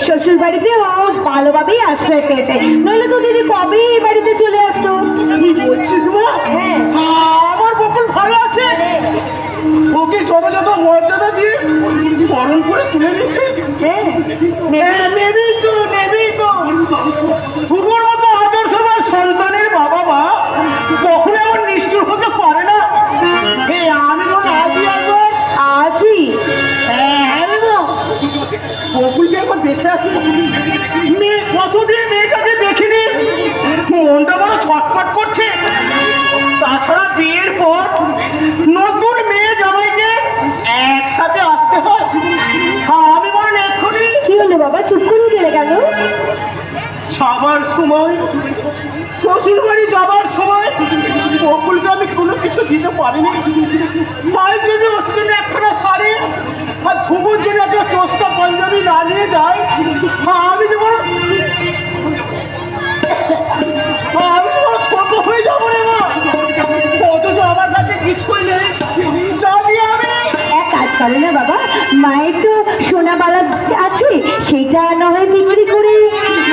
শ্বশুর বাড়িতে ও ভালোভাবেই আশ্রয় পেয়েছে, নইলে তো দিদি কবেই এই বাড়িতে চলে আসতো। বলছিস মা? হ্যাঁ, আমার বকুল ভালো আছে, ওকে যথাযথ মর্যাদা দিয়ে বরণ করে তুলে নিছে। নেবেই তো শুভর মতো আদর্শবান সন্তানের বাবা মা কখনো এমন নিষ্ঠুর হতে পারে না। আমি মনে আজই আসবো। আজই? হ্যাঁ গো, বকুলকে একবার দেখে আসি। মেয়ে কতদিন মেয়েটাকে দেখিনি, মনটা বড় ছটফট করছে। তাছাড়া বিয়ের পর নতুন মেয়ে জামাইকে একসাথে আসতে হয়। আমি বলেন এক্ষুনি। কি হলো বাবা, চুপ করে গেলে কেন? যাবার সময়, শ্বশুর বাড়ি যাবার সময় বকুলকে আমি কোনো কিছু দিতে পারিনি। মায়ের জন্য অস্তিন একখানা শাড়ি আর ধুবুর জন্য একটা চোস্তা পাঞ্জাবি না নিয়ে যায়, আমি যেমন ছোট হয়ে যাবো রে মা। অথচ আমার কাছে কিছুই নেই, যা দিয়ে আমি। এক কাজ করো না বাবা, মায়ের তো সোনা বালা আছে, সেটা না হয় বিক্রি করে